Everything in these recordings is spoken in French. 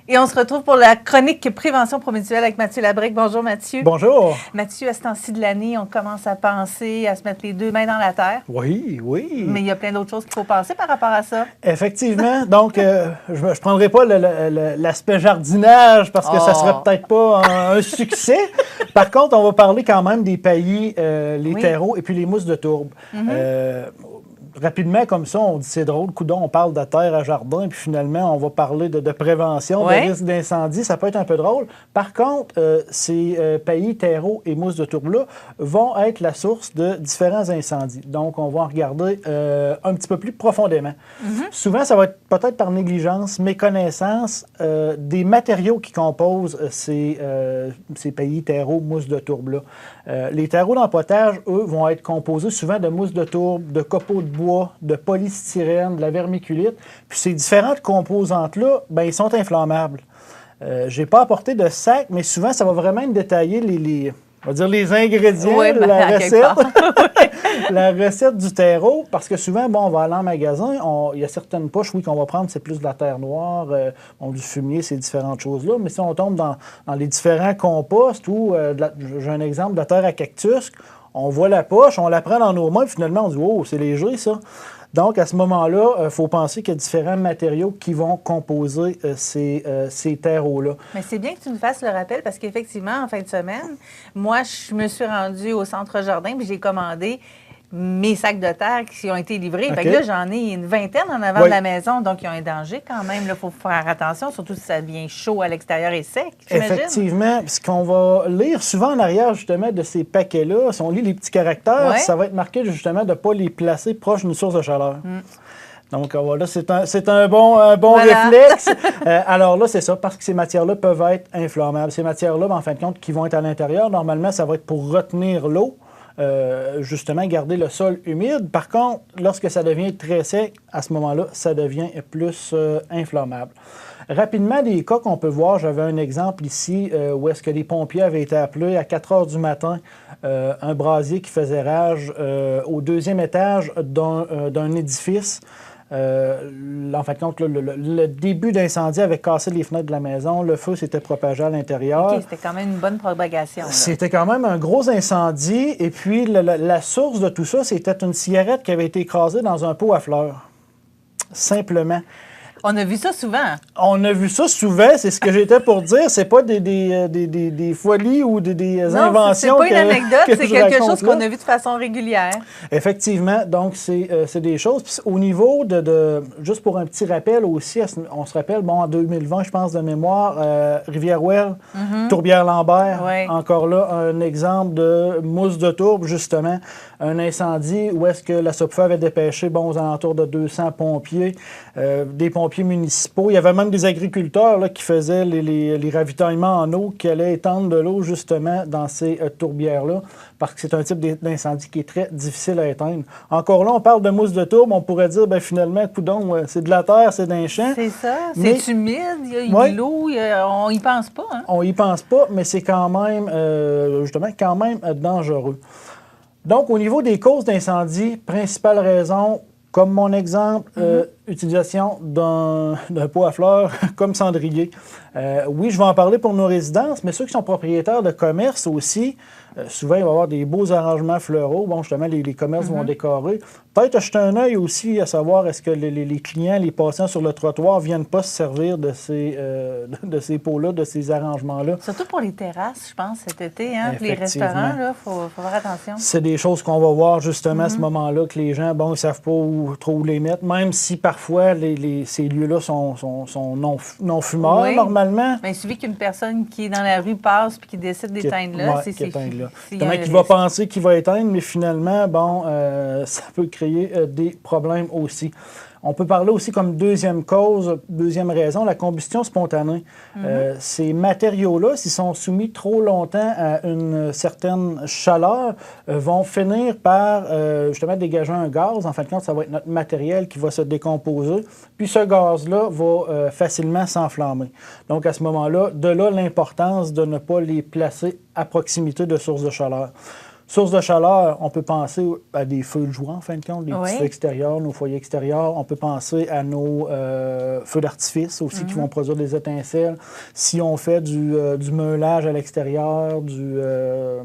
Et on se retrouve pour la chronique Prévention promutuelle avec Mathieu Labrec. Bonjour Mathieu. Bonjour. Mathieu, à ce temps-ci de l'année, on commence à penser à se mettre les deux mains dans la terre. Oui, oui. Mais il y a plein d'autres choses qu'il faut penser par rapport à ça. Effectivement. Donc, je ne prendrai pas l'aspect jardinage parce que ça serait peut-être pas un succès. Par contre, on va parler quand même des paillis, les terreaux et puis les mousses de tourbe. Rapidement, comme ça, on dit c'est drôle, coudonc, on parle de terre à jardin, puis finalement, on va parler de prévention, de risque d'incendie. Ça peut être un peu drôle. Par contre, ces paillis, terreaux et mousses de tourbe-là vont être la source de différents incendies. Donc, on va en regarder un petit peu plus profondément. Souvent, ça va être peut-être par négligence, méconnaissance des matériaux qui composent ces paillis, terreaux, mousses de tourbe-là. Les terreaux d'empotage, eux, vont être composés souvent de mousses de tourbe, de copeaux de bois, de polystyrène, de la vermiculite. Puis ces différentes composantes-là, bien, ils sont inflammables. Je n'ai pas apporté de sac, mais souvent, ça va vraiment détailler on va dire les ingrédients de la recette. La recette du terreau, parce que souvent, bon, on va aller en magasin, il y a certaines poches, oui, qu'on va prendre, c'est plus de la terre noire, du fumier, ces différentes choses-là. Mais si on tombe dans les différents composts ou, j'ai un exemple, de la terre à cactus, on voit la poche, on la prend dans nos mains, puis finalement, on dit « Oh, c'est léger, ça ». Donc, à ce moment-là, il faut penser qu'il y a différents matériaux qui vont composer ces terreaux-là. Mais c'est bien que tu nous fasses le rappel parce qu'effectivement, en fin de semaine, moi, je me suis rendue au Centre Jardin puis j'ai commandé mes sacs de terre qui ont été livrés. Okay. Fait que là, j'en ai une vingtaine en avant de la maison, donc ils ont un danger quand même. Il faut faire attention, surtout si ça devient chaud à l'extérieur et sec, j'imagine. Effectivement. Ce qu'on va lire souvent en arrière, justement, de ces paquets-là, si on lit les petits caractères, ça va être marqué, justement, de ne pas les placer proche d'une source de chaleur. Donc, voilà, c'est un bon réflexe. Alors là, c'est ça, parce que ces matières-là peuvent être inflammables. Ces matières-là, en fin de compte, qui vont être à l'intérieur, normalement, ça va être pour retenir l'eau. Justement, garder le sol humide. Par contre, lorsque ça devient très sec, à ce moment-là, ça devient plus inflammable. Rapidement, des cas qu'on peut voir, j'avais un exemple ici où est-ce que les pompiers avaient été appelés à 4 heures du matin, un brasier qui faisait rage au deuxième étage d'un édifice. En fait, le début d'incendie avait cassé les fenêtres de la maison. Le feu s'était propagé à l'intérieur. OK, c'était quand même une bonne propagation. C'était quand même un gros incendie. Et puis, la source de tout ça, c'était une cigarette qui avait été écrasée dans un pot à fleurs. Simplement. On a vu ça souvent. On a vu ça souvent, c'est ce que j'étais pour dire. C'est pas des folies ou des inventions. C'est pas une anecdote, c'est quelque chose qu'on a vu de façon régulière. Effectivement, donc c'est des choses. Puis au niveau juste pour un petit rappel aussi, on se rappelle, bon, en 2020, je pense de mémoire, Rivière-Ouelle, Tourbière-Lambert, encore là, un exemple de mousse de tourbe, justement, un incendie où est-ce que la SOPFA avait dépêché, bon, aux alentours de 200 pompiers, des pompiers municipaux. Il y avait même des agriculteurs là, qui faisaient les ravitaillements en eau, qui allaient étendre de l'eau justement dans ces tourbières-là, parce que c'est un type d'incendie qui est très difficile à éteindre. Encore là, on parle de mousse de tourbe, on pourrait dire, bien finalement, coudonc, c'est de la terre, c'est d'un champ. C'est ça, c'est humide, il y a de l'eau, on y pense pas. Hein? On y pense pas, mais c'est quand même, justement, quand même dangereux. Donc, au niveau des causes d'incendie, principale raison, comme mon exemple, utilisation d'un pot à fleurs comme cendrier. Oui, je vais en parler pour nos résidences, mais ceux qui sont propriétaires de commerce aussi, souvent, il va y avoir des beaux arrangements fleuraux. Bon, justement, les commerces vont décorer. Peut-être jeter un œil aussi à savoir est-ce que les clients, les passants sur le trottoir ne viennent pas se servir de ces pots-là, de ces arrangements-là. Surtout pour les terrasses, je pense, cet été. Hein? Les restaurants, il faut faire attention. C'est des choses qu'on va voir justement à ce moment-là, que les gens, bon, ils ne savent pas trop où les mettre, même si parfois ces lieux-là sont non-fumeurs, normalement. Bien, il suffit qu'une personne qui est dans la rue passe et qui décide d'éteindre là. Comment il va penser qu'il va éteindre, mais finalement, bon, ça peut créer des problèmes aussi. On peut parler aussi comme deuxième cause, deuxième raison, la combustion spontanée. Ces matériaux-là, s'ils sont soumis trop longtemps à une certaine chaleur, vont finir par justement dégager un gaz. En fin de compte, ça va être notre matériel qui va se décomposer. Puis ce gaz-là va facilement s'enflammer. Donc à ce moment-là, de là l'importance de ne pas les placer à proximité de sources de chaleur. Source de chaleur, on peut penser à des feux de joie, en fin de compte, des Oui. petits feux extérieurs, nos foyers extérieurs. On peut penser à nos feux d'artifice aussi qui vont produire des étincelles. Si on fait du meulage à l'extérieur, de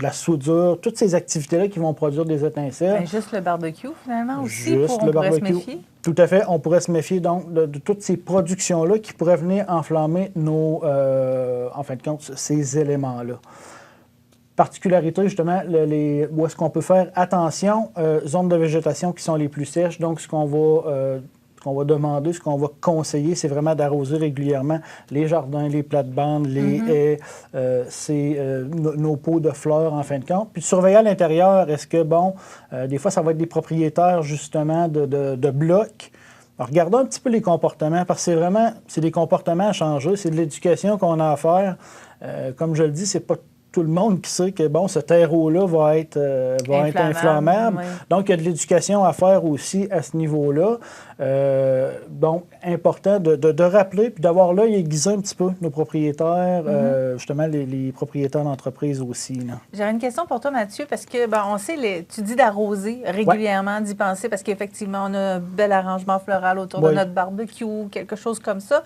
la soudure, toutes ces activités-là qui vont produire des étincelles. Ben, juste le barbecue, finalement, aussi, Juste on le pourrait barbecue. se méfier. Tout à fait. On pourrait se méfier donc de toutes ces productions-là qui pourraient venir enflammer en fin de compte, ces éléments-là. Particularité, justement, où est-ce qu'on peut faire attention, zones de végétation qui sont les plus sèches. Donc, ce qu'on va demander, ce qu'on va conseiller, c'est vraiment d'arroser régulièrement les jardins, les plates-bandes, les haies, nos pots de fleurs, en fin de compte. Puis, surveiller à l'intérieur, est-ce que, des fois, ça va être des propriétaires, justement, de blocs. Alors, regardons un petit peu les comportements, parce que c'est des comportements à changer, c'est de l'éducation qu'on a à faire. Comme je le dis, c'est pas tout le monde qui sait que, ce terreau-là va être inflammable. Oui. Donc, il y a de l'éducation à faire aussi à ce niveau-là. Donc, important de rappeler puis d'avoir l'œil aiguisé un petit peu nos propriétaires, justement les propriétaires d'entreprise aussi. J'aurais une question pour toi, Mathieu, parce que, on sait, tu dis d'arroser régulièrement, d'y penser, parce qu'effectivement, on a un bel arrangement floral autour de notre barbecue, quelque chose comme ça.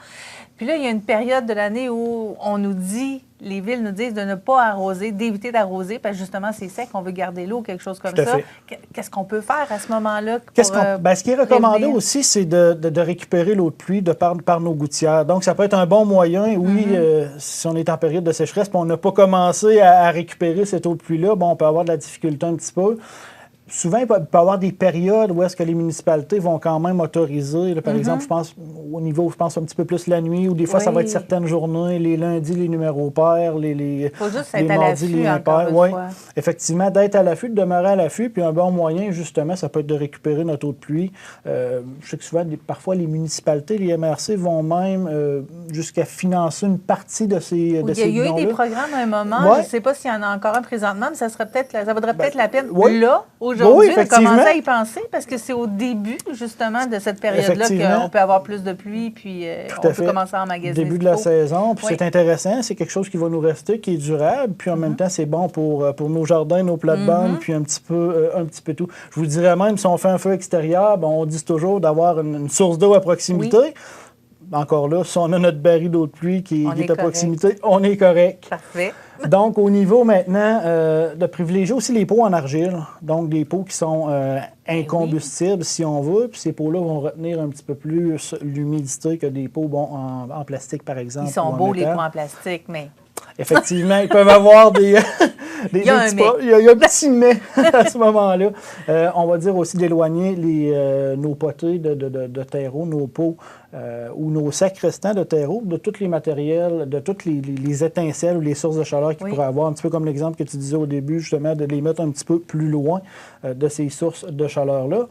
Puis là, il y a une période de l'année où on nous dit, les villes nous disent de ne pas arroser, d'éviter d'arroser, parce que justement, c'est sec, on veut garder l'eau, quelque chose comme ça. Qu'est-ce qu'on peut faire à ce moment-là? Ce qui est recommandé aussi, c'est de récupérer l'eau de pluie par nos gouttières. Donc, ça peut être un bon moyen, si on est en période de sécheresse, puis on n'a pas commencé à récupérer cette eau de pluie-là, on peut avoir de la difficulté un petit peu. Souvent, il peut y avoir des périodes où est-ce que les municipalités vont quand même autoriser. Là, par exemple, je pense un petit peu plus la nuit, ou des fois, ça va être certaines journées, les lundis, les numéros pairs, les faut juste les être à mardis, l'affût, les encore impairs. une Oui, fois. effectivement, d'être à l'affût, de demeurer à l'affût. Puis un bon moyen, justement, ça peut être de récupérer notre eau de pluie. Je sais que souvent, parfois, les municipalités, les MRC vont même jusqu'à financer une partie de ces bidons-là. Il y a eu des programmes à un moment, je ne sais pas s'il y en a encore un présentement, mais ça vaudrait peut-être la peine là, aujourd'hui, de commencer à y penser, parce que c'est au début, justement, de cette période-là qu'on peut avoir plus de pluie, puis on peut commencer à emmagasiner. Début de la saison, puis c'est intéressant, c'est quelque chose qui va nous rester, qui est durable, puis en même temps, c'est bon pour nos jardins, nos plates-bandes, puis un petit peu tout. Je vous dirais même, si on fait un feu extérieur, on dit toujours d'avoir une source d'eau à proximité. Oui. Encore là, si on a notre baril d'eau de pluie qui est à proximité, on est correct. Parfait. Donc, au niveau maintenant de privilégier aussi les pots en argile, donc des pots qui sont incombustibles, si on veut, puis ces pots-là vont retenir un petit peu plus l'humidité que des pots en plastique, par exemple. Ils sont beaux, les pots en plastique, mais... Effectivement, ils peuvent avoir des il y a un petit mais à ce moment-là. On va dire aussi d'éloigner nos potées de terreau, nos pots ou nos sacs restants de terreau, de tous les matériels, de toutes les étincelles ou les sources de chaleur qu'ils pourraient avoir, un petit peu comme l'exemple que tu disais au début, justement, de les mettre un petit peu plus loin de ces sources de chaleur-là.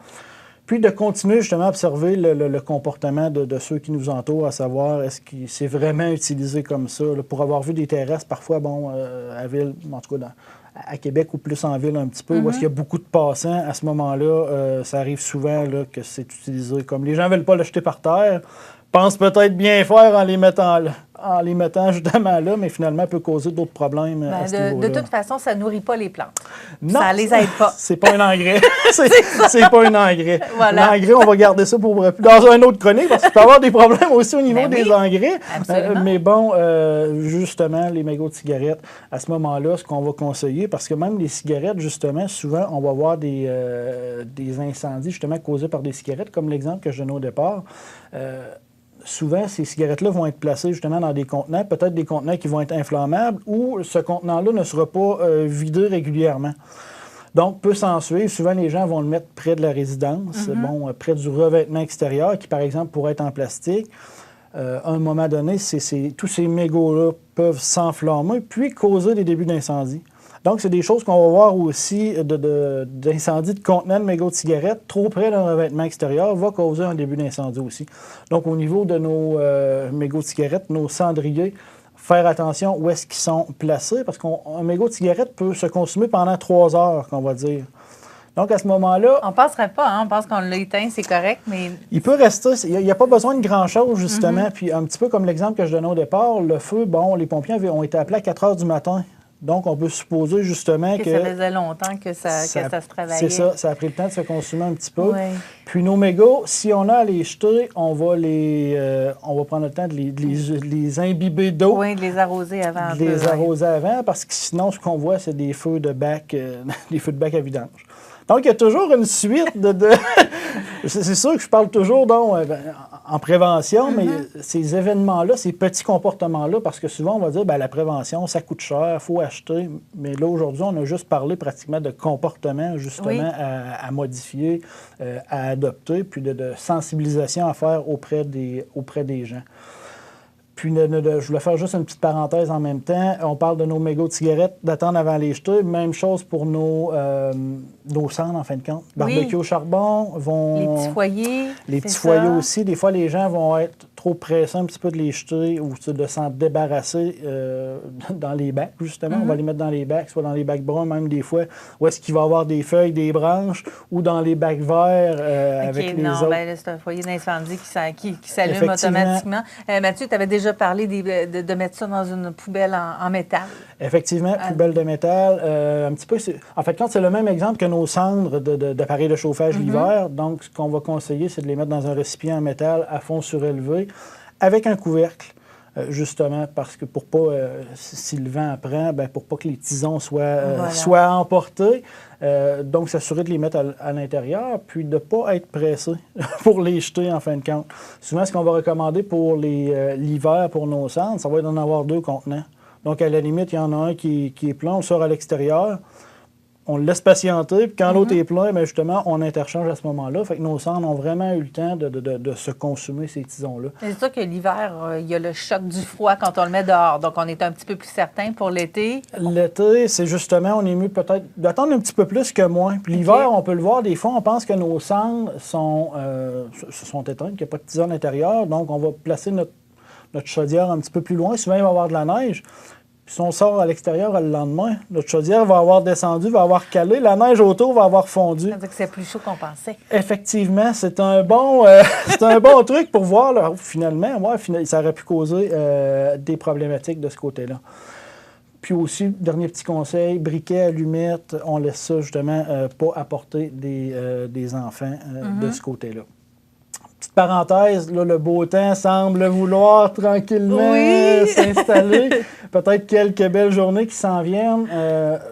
Puis de continuer justement à observer le comportement de ceux qui nous entourent, à savoir est-ce que c'est vraiment utilisé comme ça. Là, pour avoir vu des terrasses parfois, à ville, en tout cas à Québec ou plus en ville un petit peu, où est-ce qu'il y a beaucoup de passants, à ce moment-là, ça arrive souvent là, que c'est utilisé comme les gens ne veulent pas le jeter par terre, pensent peut-être bien faire en les mettant justement là, mais finalement, peut causer d'autres problèmes à ce niveau-là. De toute façon, ça ne nourrit pas les plantes. Non, ça ne les aide pas. C'est pas un engrais. c'est pas un engrais. Voilà. L'engrais, on va garder ça pour dans un autre chronique, parce qu'il peut y avoir des problèmes aussi au niveau des engrais. Mais justement, les mégots de cigarettes, à ce moment-là, ce qu'on va conseiller, parce que même les cigarettes, justement, souvent, on va avoir des incendies, justement, causés par des cigarettes, comme l'exemple que je donnais au départ. Souvent, ces cigarettes-là vont être placées justement dans des contenants, peut-être des contenants qui vont être inflammables, ou ce contenant-là ne sera pas vidé régulièrement. Donc, peut s'en suivre. Souvent, les gens vont le mettre près de la résidence, près du revêtement extérieur, qui, par exemple, pourrait être en plastique. À un moment donné, tous ces mégots-là peuvent s'enflammer, puis causer des débuts d'incendie. Donc, c'est des choses qu'on va voir aussi d'incendie de contenants de mégots de cigarettes. Trop près d'un revêtement extérieur va causer un début d'incendie aussi. Donc, au niveau de nos mégots de cigarettes, nos cendriers, faire attention où est-ce qu'ils sont placés, parce qu'un mégot de cigarette peut se consumer pendant 3 heures, qu'on va dire. Donc, à ce moment-là... On ne passerait pas, on pense qu'on l'a éteint, c'est correct, mais... Il peut rester, il n'y a pas besoin de grand-chose, justement. Puis, un petit peu comme l'exemple que je donnais au départ, le feu, les pompiers ont été appelés à 4 heures du matin. Donc, on peut supposer justement que... ça faisait longtemps que ça se travaillait. C'est ça, ça a pris le temps de se consumer un petit peu. Oui. Puis nos mégots, si on a à les jeter, on va prendre le temps de les imbiber d'eau. Oui, de les arroser avant. De les arroser avant, parce que sinon, ce qu'on voit, c'est des feux de bac, des feux de bac à vidange. Donc, il y a toujours une suite de... C'est sûr que je parle toujours en prévention, mais ces événements-là, ces petits comportements-là, parce que souvent, on va dire, la prévention, ça coûte cher, il faut acheter. Mais là, aujourd'hui, on a juste parlé pratiquement de comportements, justement, à modifier, à adopter, puis de sensibilisation à faire auprès des gens. Puis, je voulais faire juste une petite parenthèse en même temps. On parle de nos mégots de cigarettes, d'attendre avant les jeter. Même chose pour nos cendres, en fin de compte. Barbecue au charbon vont... Les petits foyers. Les petits foyers aussi. Des fois, les gens vont être trop pressés un petit peu de les jeter ou de s'en débarrasser dans les bacs, justement. On va les mettre dans les bacs, soit dans les bacs bruns, même des fois, où est-ce qu'il va y avoir des feuilles, des branches, ou dans les bacs verts avec les autres. Là, c'est un foyer d'incendie qui s'allume automatiquement. Mathieu, tu avais déjà parlé de mettre ça dans une poubelle en métal. Effectivement, poubelle de métal. Un petit peu, en fait, quand c'est le même exemple que nos cendres d'appareils de chauffage l'hiver. Donc, ce qu'on va conseiller, c'est de les mettre dans un récipient en métal à fond surélevé avec un couvercle, justement, parce que pour pas, si le vent prend, pour pas que les tisons soient emportés. Donc, s'assurer de les mettre à l'intérieur, puis de ne pas être pressé pour les jeter, en fin de compte. Souvent, ce qu'on va recommander pour l'hiver, pour nos cendres, ça va être d'en avoir 2 contenants. Donc, à la limite, il y en a un qui est plein, on le sort à l'extérieur, on le laisse patienter, puis quand l'autre est plein, justement, on interchange à ce moment-là. Fait que nos cendres ont vraiment eu le temps de se consumer, ces tisons-là. C'est sûr que l'hiver, il y a le choc du froid quand on le met dehors. Donc, on est un petit peu plus certain pour l'été. L'été, c'est justement, on est mieux peut-être d'attendre un petit peu plus que moins. Puis l'hiver, on peut le voir, des fois, on pense que nos cendres sont éteintes, qu'il n'y a pas de tisons à l'intérieur. Donc, on va placer notre chaudière un petit peu plus loin. Souvent, il va y avoir de la neige. Puis si on sort à l'extérieur le lendemain, notre chaudière va avoir descendu, va avoir calé, la neige autour va avoir fondu. Ça veut dire que c'est plus chaud qu'on pensait. Effectivement, c'est un bon truc pour voir, là, finalement, ça aurait pu causer des problématiques de ce côté-là. Puis aussi, dernier petit conseil, briquet, allumettes, on laisse ça justement pas à portée des enfants de ce côté-là. Petite parenthèse, là, le beau temps semble vouloir tranquillement s'installer. Peut-être quelques belles journées qui s'en viennent.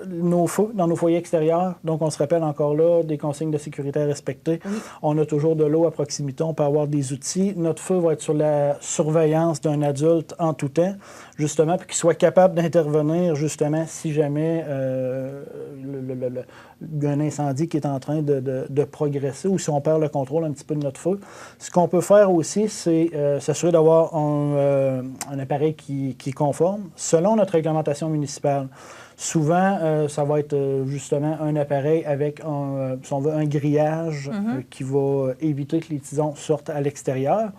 Nos feux dans nos foyers extérieurs. Donc, on se rappelle encore là des consignes de sécurité à respecter. Oui. On a toujours de l'eau à proximité. On peut avoir des outils. Notre feu va être sur la surveillance d'un adulte en tout temps, justement, pour qu'il soit capable d'intervenir, justement, si jamais il y a un incendie qui est en train de progresser ou si on perd le contrôle un petit peu de notre feu. Ce qu'on peut faire aussi, c'est s'assurer d'avoir un appareil qui est conforme selon notre réglementation municipale. Souvent, ça va être justement un appareil avec, si on veut, un grillage qui va éviter que les tisons sortent à l'extérieur.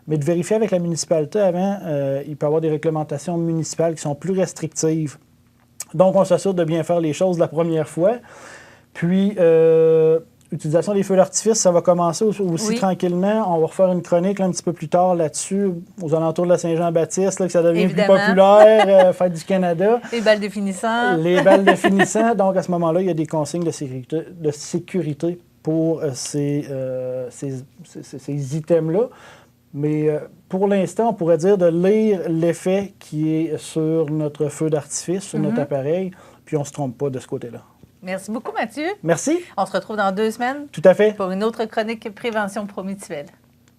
Mais de vérifier avec la municipalité avant, il peut y avoir des réglementations municipales qui sont plus restrictives. Donc, on s'assure de bien faire les choses la première fois. Puis, utilisation des feux d'artifice, ça va commencer aussi tranquillement. On va refaire une chronique là, un petit peu plus tard là-dessus, aux alentours de la Saint-Jean-Baptiste, là, que ça devient plus populaire, Fête du Canada. Les balles de finissant. Les balles de finissant. Donc, à ce moment-là, il y a des consignes de sécurité pour ces items-là. Mais pour l'instant, on pourrait dire de lire l'effet qui est sur notre feu d'artifice, sur notre appareil, puis on ne se trompe pas de ce côté-là. Merci beaucoup, Mathieu. Merci. On se retrouve dans 2 semaines. Tout à fait. Pour une autre chronique Prévention promutuelle.